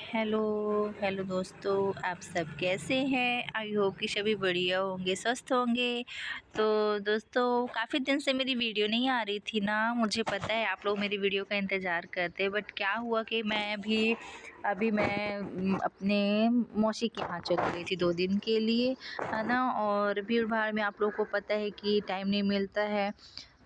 Hello hello दोस्तों, आप सब कैसे हैं? आई होप कि सभी बढ़िया होंगे, स्वस्थ होंगे। तो दोस्तों, काफ़ी दिन से मेरी वीडियो नहीं आ रही थी ना। मुझे पता है आप लोग मेरी वीडियो का इंतज़ार करते हैं, बट क्या हुआ कि मैं अभी मैं अपने मौसी के यहाँ चली गई थी 2 दिन के लिए, है ना। और भीड़ भाड़ में आप लोगों को पता है कि टाइम नहीं मिलता है।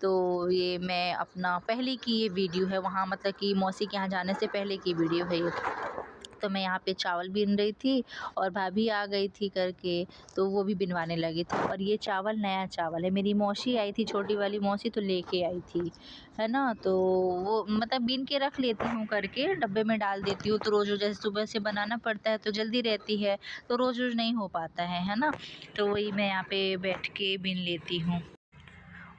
तो ये मैं अपना पहले की ये वीडियो है, वहाँ मतलब कि मौसी के यहाँ जाने से पहले की वीडियो है ये। तो मैं यहाँ पे चावल बीन रही थी और भाभी आ गई थी करके, तो वो भी बिनवाने लगी थी। और ये चावल नया चावल है, मेरी मौसी आई थी, छोटी वाली मौसी तो लेके आई थी, है ना। तो वो मतलब बीन के रख लेती हूँ करके, डब्बे में डाल देती हूँ। तो रोज़ रोज़ जैसे सुबह से बनाना पड़ता है तो जल्दी रहती है, तो रोज़ रोज़ नहीं हो पाता है ना। तो वही मैं यहाँ पे बैठ के बीन लेती हूँ।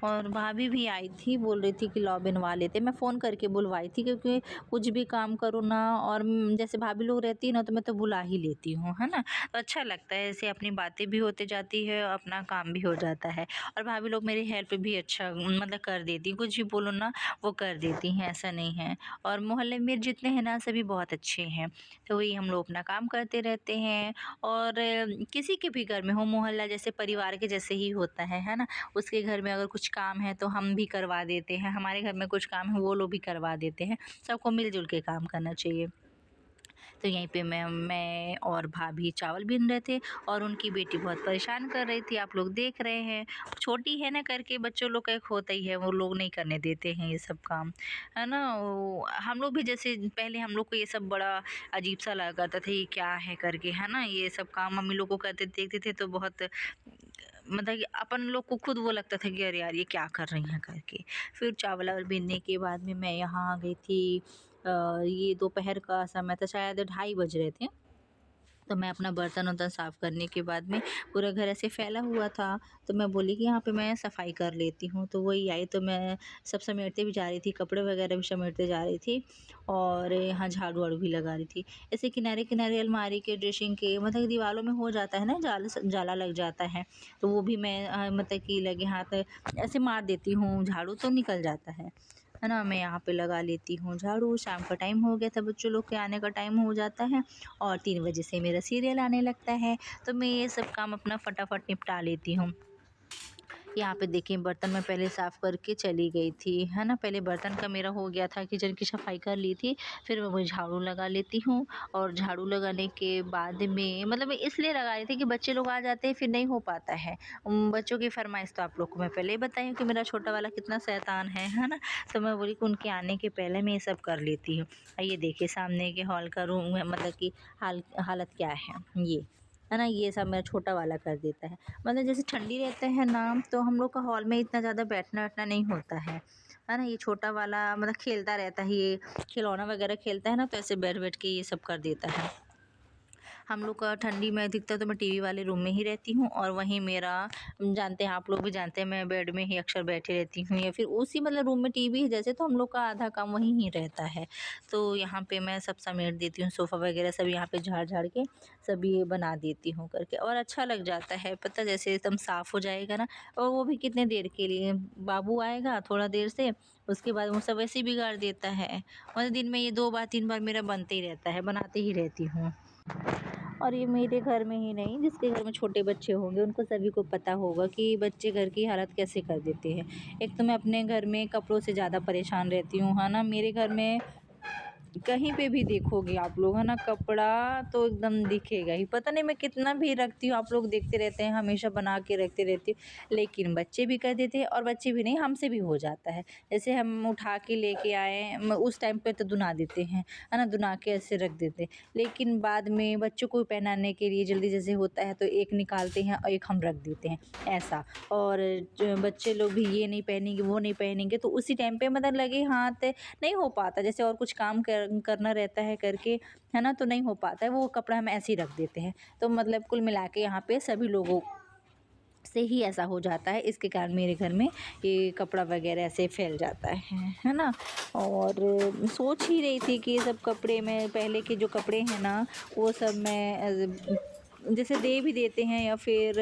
और भाभी भी आई थी, बोल रही थी कि लाओ बनवा लेते। मैं फ़ोन करके बुलवाई थी, क्योंकि कुछ भी काम करो ना, और जैसे भाभी लोग रहती है ना, तो मैं तो बुला ही लेती हूँ, है ना। तो अच्छा लगता है, ऐसे अपनी बातें भी होते जाती है और अपना काम भी हो जाता है। और भाभी लोग मेरी हेल्प भी अच्छा मतलब कर देती हैं, कुछ भी बोलो ना वो कर देती हैं, ऐसा नहीं है। और मोहल्ले में जितने हैं ना सभी बहुत अच्छे हैं। तो वही हम लोग अपना काम करते रहते हैं। और किसी के भी घर में हो, मोहल्ला जैसे परिवार के जैसे ही होता है ना। उसके घर में अगर कुछ काम है तो हम भी करवा देते हैं, हमारे घर में कुछ काम है वो लोग भी करवा देते हैं। सबको मिलजुल के काम करना चाहिए। तो यहीं पे मैं और भाभी चावल बीन रहे थे, और उनकी बेटी बहुत परेशान कर रही थी, आप लोग देख रहे हैं। छोटी है ना करके, बच्चों लोग का एक होता ही है, वो लोग नहीं करने देते हैं ये सब काम, है ना। हम लोग भी जैसे पहले हम लोग को ये सब बड़ा अजीब सा लगा करता था, ये क्या है करके, है ना। ये सब काम मम्मी लोग को करते देखते थे तो बहुत मतलब कि अपन लोग को खुद वो लगता था कि अरे यार ये क्या कर रही हैं करके। फिर चावल वावल बीनने के बाद में मैं यहाँ आ गई थी। ये दोपहर का समय था, शायद 2:30 बज रहे थे। तो मैं अपना बर्तन वर्तन साफ़ करने के बाद में, पूरा घर ऐसे फैला हुआ था, तो मैं बोली कि यहाँ पे मैं सफाई कर लेती हूँ। तो वही आई, तो मैं सब समेटते भी जा रही थी, कपड़े वगैरह भी समेटते जा रही थी, और यहाँ झाड़ू वाड़ू भी लगा रही थी। ऐसे किनारे किनारे अलमारी के, ड्रेसिंग के, मतलब दीवारों में हो जाता है ना, जाला लग जाता है। तो वो भी मैं मतलब कि लगे हाथ ऐसे मार देती हूँ, झाड़ू तो निकल जाता है ना। मैं यहाँ पे लगा लेती हूँ झाड़ू। शाम का टाइम हो गया था, बच्चों लोग के आने का टाइम हो जाता है, और 3 बजे से मेरा सीरियल आने लगता है। तो मैं ये सब काम अपना फटाफट निपटा लेती हूँ। यहाँ पे देखिए, बर्तन मैं पहले साफ़ करके चली गई थी, है ना। पहले बर्तन का मेरा हो गया था, किचन की सफाई कर ली थी। फिर मैं झाड़ू लगा लेती हूँ, और झाड़ू लगाने के बाद में मतलब मैं इसलिए लगा रही थी कि बच्चे लोग आ जाते हैं, फिर नहीं हो पाता है। बच्चों की फरमाइश तो आप लोग को मैं पहले ही बताई हूँ कि मेरा छोटा वाला कितना शैतान है ना। तो मैं बोली कि उनके आने के पहले मैं ये सब कर लेती हूँ। ये देखिए, सामने के हॉल का रूम है, मतलब कि हालत क्या है ये, है ना। ये सब मेरा छोटा वाला कर देता है। मतलब जैसे ठंडी रहते हैं ना, तो हम लोग का हॉल में इतना ज़्यादा बैठना वैठना नहीं होता है ना। ये छोटा वाला मतलब खेलता रहता है, ये खिलौना वगैरह खेलता है ना, तो ऐसे बैठ बैठ के ये सब कर देता है। हम लोग का ठंडी में अधिकतर तो मैं टीवी वाले रूम में ही रहती हूँ, और वहीं मेरा जानते हैं, आप लोग भी जानते हैं, मैं बेड में ही अक्सर बैठी रहती हूँ, या फिर उसी मतलब रूम में टीवी है जैसे, तो हम लोग का आधा काम वहीं ही रहता है। तो यहाँ पे मैं सब समेट देती हूँ, सोफ़ा वगैरह सब यहाँ पे झाड़ झाड़ के सब ये बना देती हूँ करके, और अच्छा लग जाता है पता, जैसे एकदम साफ़ हो जाएगा ना। और वो भी कितने देर के लिए, बाबू आएगा थोड़ा देर से, उसके बाद वो सब वैसे ही बिगाड़ देता है। मतलब दिन में ये 2 बार 3 बार मेरा बनते ही रहता है, बनाते ही रहती हूँ। और ये मेरे घर में ही नहीं, जिसके घर में छोटे बच्चे होंगे उनको सभी को पता होगा कि बच्चे घर की हालत कैसे कर देते हैं। एक तो मैं अपने घर में कपड़ों से ज़्यादा परेशान रहती हूँ, है ना। मेरे घर में कहीं पे भी देखोगे आप लोग, है ना, कपड़ा तो एकदम दिखेगा ही। पता नहीं मैं कितना भी रखती हूँ, आप लोग देखते रहते हैं, हमेशा बना के रखते रहती हूँ, लेकिन बच्चे भी कर देते हैं, और बच्चे भी नहीं, हमसे भी हो जाता है। जैसे हम उठा के लेके आए उस टाइम पे तो दुना देते हैं, है ना, दुना के ऐसे रख देते हैं। लेकिन बाद में बच्चों को पहनाने के लिए जल्दी जैसे होता है, तो एक निकालते हैं और एक हम रख देते हैं, ऐसा। और जो बच्चे लोग भी ये नहीं पहनेंगे वो नहीं पहनेंगे, तो उसी टाइम पे मतलब लगे हाथ नहीं हो पाता, जैसे और कुछ काम करना रहता है करके, है ना, तो नहीं हो पाता है, वो कपड़ा हम ऐसे ही रख देते हैं। तो मतलब कुल मिला के यहाँ पे सभी लोगों से ही ऐसा हो जाता है, इसके कारण मेरे घर में ये कपड़ा वगैरह ऐसे फैल जाता है ना। और सोच ही रही थी कि ये सब कपड़े, मैं पहले के जो कपड़े हैं ना, वो सब मैं जैसे दे भी देते हैं या फिर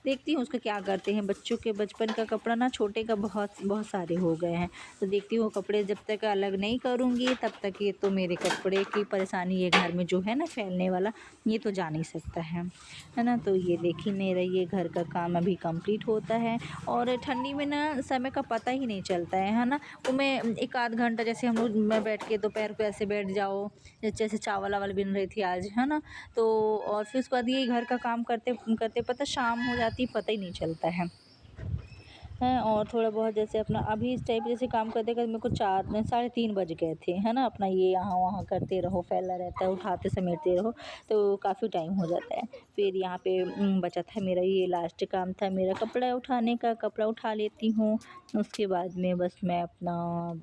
देखती हूँ उसका क्या करते हैं। बच्चों के बचपन का कपड़ा ना छोटे का बहुत बहुत सारे हो गए हैं, तो देखती हूँ कपड़े जब तक अलग नहीं करूँगी तब तक ये तो मेरे कपड़े की परेशानी ये घर में जो है ना फैलने वाला, ये तो जा नहीं सकता है ना। तो ये देखिए मेरा ये घर का काम अभी कंप्लीट होता है और ठंडी में ना समय का पता ही नहीं चलता है ना। तो मैं एक आध घंटा जैसे हम लोग मैं बैठ के दोपहर को ऐसे बैठ जाओ, जैसे चावल वावल बिन रही थी आज है ना, तो और फिर उसके बाद ये घर का काम करते करते पता शाम हो जाती पता ही नहीं चलता है। हैं और थोड़ा बहुत जैसे अपना अभी इस टाइप जैसे काम करते-करते मेरे को 4 साढ़े 3 बज गए थे, है ना? अपना ये यहाँ-वहाँ करते रहो, फैला रहता है, उठाते समेटते रहो, तो काफ़ी टाइम हो जाता है। फिर यहाँ पे बचा था मेरा ये लास्ट काम था मेरा कपड़ा उठाने का, कपड़ा उठा लेती हूँ। उसके बाद में बस मैं अपना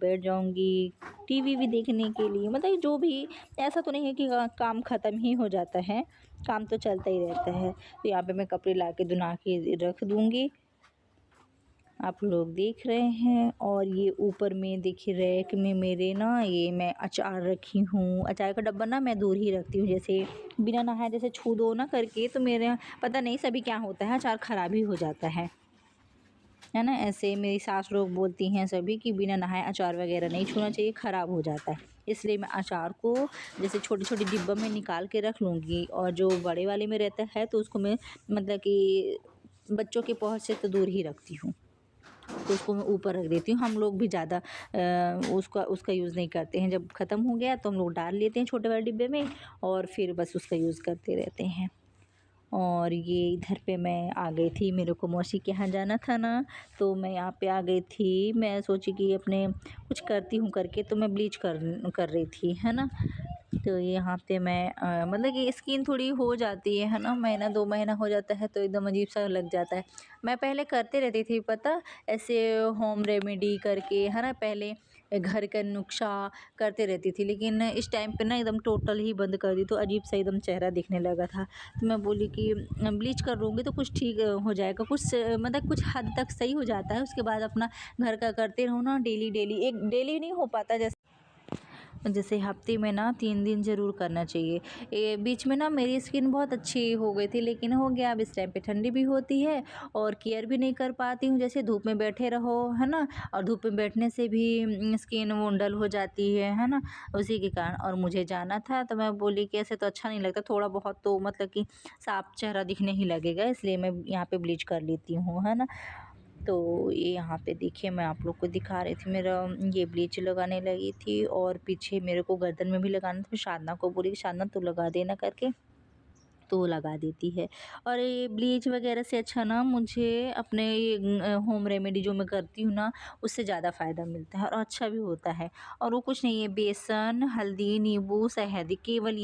बैठ जाऊँगी टीवी देखने के लिए। मतलब जो भी ऐसा तो नहीं है कि काम ख़त्म ही हो जाता है, काम तो चलता ही रहता है। तो यहाँ पे मैं कपड़े ला के दुना के रख दूँगी। आप लोग देख रहे हैं और ये ऊपर में देखिए रैक में मेरे ना ये मैं अचार रखी हूँ। अचार का डब्बा ना मैं दूर ही रखती हूँ, जैसे बिना नहाए जैसे छू दो ना करके तो मेरे यहाँ पता नहीं सभी क्या होता है अचार ख़राब ही हो जाता है ना। ऐसे मेरी सास लोग बोलती हैं सभी कि बिना नहाए अचार वगैरह नहीं छूना चाहिए, ख़राब हो जाता है। इसलिए मैं अचार को जैसे छोटी-छोटी डिब्बा में निकाल के रख लूँगी और जो बड़े वाले में रहता है तो उसको मैं मतलब कि बच्चों की पहुँच से तो दूर ही रखती हूँ। तो उसको मैं ऊपर रख देती हूँ। हम लोग भी ज़्यादा उसका उसका यूज़ नहीं करते हैं। जब ख़त्म हो गया तो हम लोग डाल लेते हैं छोटे वाले डिब्बे में और फिर बस उसका यूज़ करते रहते हैं। और ये इधर पे मैं आ गई थी, मेरे को मौसी के यहाँ जाना था ना, तो मैं यहाँ पे आ गई थी। मैं सोची कि अपने कुछ करती हूँ करके तो मैं ब्लीच कर रही थी, है ना। तो यहाँ पे मैं मतलब कि स्किन थोड़ी हो जाती है ना, महीना 2 महीना हो जाता है तो एकदम अजीब सा लग जाता है। मैं पहले करते रहती थी पता, ऐसे होम रेमेडी करके है ना, पहले घर का नुस्ख़ा करते रहती थी, लेकिन इस टाइम पे ना एकदम टोटल ही बंद कर दी, तो अजीब सा एकदम चेहरा दिखने लगा था। तो मैं बोली कि ब्लीच कर लूँगी तो कुछ ठीक हो जाएगा, कुछ मतलब कुछ हद तक सही हो जाता है। उसके बाद अपना घर का करते रहो ना डेली, एक डेली नहीं हो पाता जैसे हफ्ते में ना 3 दिन ज़रूर करना चाहिए। ये बीच में ना मेरी स्किन बहुत अच्छी हो गई थी, लेकिन हो गया अब इस टाइम पे ठंडी भी होती है और केयर भी नहीं कर पाती हूँ। जैसे धूप में बैठे रहो है ना, और धूप में बैठने से भी स्किन वो डल हो जाती है ना, उसी के कारण। और मुझे जाना था तो मैं बोली कि ऐसे तो अच्छा नहीं लगता, थोड़ा बहुत तो मतलब कि साफ चेहरा दिखने ही लगेगा, इसलिए मैं यहाँ पे ब्लीच कर लेती हूँ, है ना। तो ये यहाँ पे देखिए मैं आप लोग को दिखा रही थी, मेरा ये ब्लीच लगाने लगी थी और पीछे मेरे को गर्दन में भी लगाना था। फिर साधना को बोली कि साधना तू लगा देना करके, तो वो लगा देती है। और ये ब्लीच वगैरह से अच्छा ना मुझे अपने ये होम रेमेडी जो मैं करती हूँ ना, उससे ज़्यादा फ़ायदा मिलता है और अच्छा भी होता है। और वो कुछ नहीं है, बेसन, हल्दी, नींबू, शहद, केवल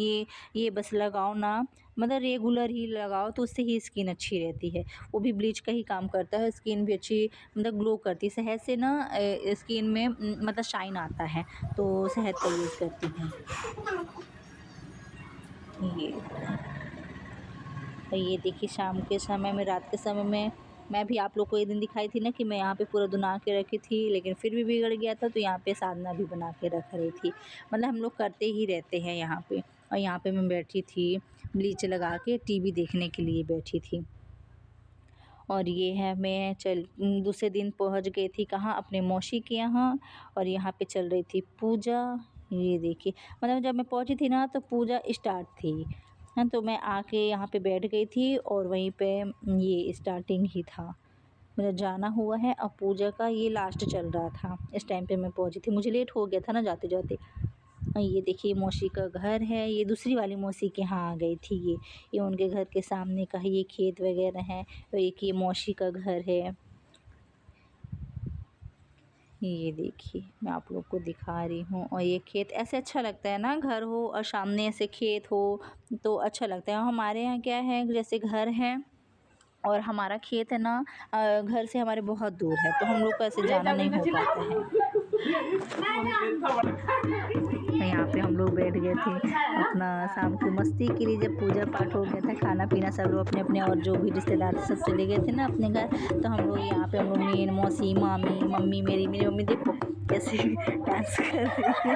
ये बस लगाओ ना, मतलब रेगुलर ही लगाओ तो उससे ही स्किन अच्छी रहती है। वो भी ब्लीच का ही काम करता है, स्किन भी अच्छी मतलब ग्लो करती है। शहद से ना स्किन में मतलब शाइन आता है, तो शहद का यूज़ करती हूँ। ये देखिए शाम के समय में, रात के समय में मैं भी आप लोग को एक दिन दिखाई थी ना कि मैं यहाँ पे पूरा दुना के रखी थी, लेकिन फिर भी बिगड़ गया था, तो यहाँ पे साधना भी बना के रख रही थी। मतलब हम लोग करते ही रहते हैं यहाँ पे। और यहाँ पे मैं बैठी थी ब्लीच लगा के टीवी देखने के लिए बैठी थी। और ये है मैं दूसरे दिन पहुँच गई थी कहाँ, अपने मौसी के यहाँ, और यहाँ पे चल रही थी पूजा। ये देखिए मतलब जब मैं पहुँची थी ना तो पूजा स्टार्ट थी, हाँ, तो मैं आके यहाँ पे बैठ गई थी और वहीं पे ये स्टार्टिंग ही था, मेरा जाना हुआ है। अब पूजा का ये लास्ट चल रहा था, इस टाइम पे मैं पहुँची थी, मुझे लेट हो गया था ना जाते-जाते। ये देखिए मौसी का घर है, ये दूसरी वाली मौसी के यहाँ आ गई थी। ये उनके घर के सामने का है, ये खेत वगैरह है, और एक ये मौसी का घर है। ये देखिए मैं आप लोग को दिखा रही हूँ। और ये खेत ऐसे अच्छा लगता है ना, घर हो और सामने ऐसे खेत हो तो अच्छा लगता है। हमारे यहाँ क्या है, जैसे घर है और हमारा खेत है ना घर से हमारे बहुत दूर है, तो हम लोग को ऐसे जाना नहीं हो पाता है। यहाँ पे हम लोग बैठ गए थे अपना शाम को मस्ती के लिए, जब पूजा पाठ हो गया था, खाना पीना सब लोग अपने अपने, और जो भी रिश्तेदार सब चले गए थे ना अपने घर, तो हम लोग यहाँ पे हम लोग मेन मौसी, मामी, मम्मी, मेरी मम्मी देखो कैसे डांस कर रही है।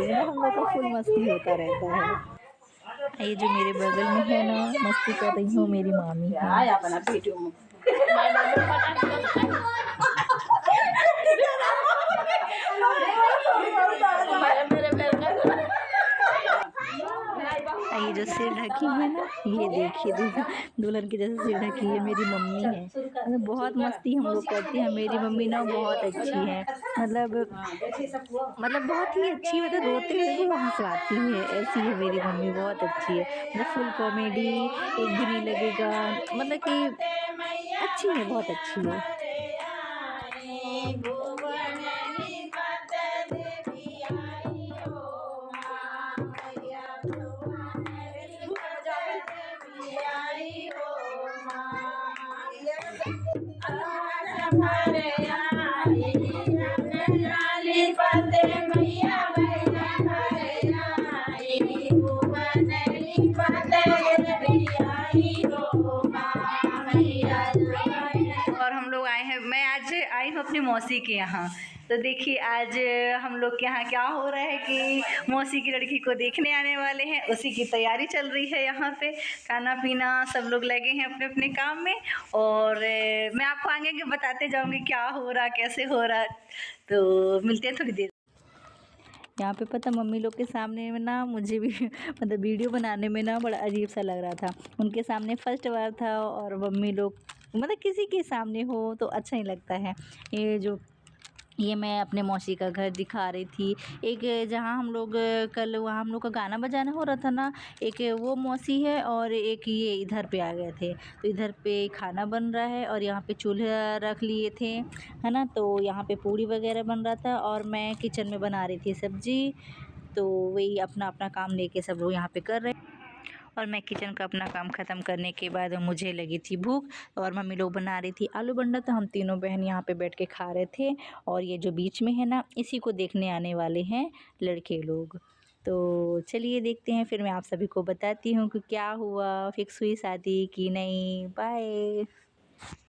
ये हम लोग का फुल मस्ती होता रहता है। ये जो मेरे बगल में है ना, मस्ती कर रही हूँ, मेरी मामी है। ये जो सिर ढकी है ना, ये देखिए दुल्हन की जैसे सिर ढकी है, मेरी मम्मी है। मतलब बहुत मस्ती हम लोग करते हैं। मेरी मम्मी ना बहुत अच्छी है, मतलब बहुत ही अच्छी, मतलब रोते हुए भी वो हंसवाती है, ऐसी है मेरी मम्मी, बहुत अच्छी है। मतलब फुल कॉमेडी, एक भी नहीं लगेगा, मतलब कि अच्छी है, बहुत अच्छी है। और हम लोग आए हैं, मैं आज आई हूँ अपनी मौसी के यहाँ। तो देखिए आज हम लोग के यहाँ क्या हो रहा है कि मौसी की लड़की को देखने आने वाले हैं, उसी की तैयारी चल रही है। यहाँ पे खाना पीना सब लोग लगे हैं अपने अपने काम में, और मैं आपको आगे के बताते जाऊँगी क्या हो रहा, कैसे हो रहा। तो मिलते हैं थोड़ी देर। यहाँ पे पता मम्मी लोग के सामने में ना मुझे भी मतलब वीडियो बनाने में ना बड़ा अजीब सा लग रहा था। उनके सामने फर्स्ट बार था, और मम्मी लोग मतलब किसी के सामने हो तो अच्छा ही लगता है। ये मैं अपने मौसी का घर दिखा रही थी। एक जहाँ हम लोग कल वहाँ हम लोग का गाना बजाना हो रहा था ना, एक वो मौसी है और एक ये इधर पे आ गए थे। तो इधर पे खाना बन रहा है और यहाँ पे चूल्हा रख लिए थे, है ना। तो यहाँ पे पूड़ी वगैरह बन रहा था और मैं किचन में बना रही थी सब्जी। तो वही अपना अपना काम लेके सब लोग यहाँ पे कर रहे हैं, और मैं किचन का अपना काम ख़त्म करने के बाद मुझे लगी थी भूख, और मम्मी लोग बना रही थी आलू बंडा। तो हम तीनों बहन यहाँ पे बैठ के खा रहे थे, और ये जो बीच में है ना, इसी को देखने आने वाले हैं लड़के लोग। तो चलिए देखते हैं, फिर मैं आप सभी को बताती हूँ कि क्या हुआ, फिक्स हुई शादी कि नहीं। बाय।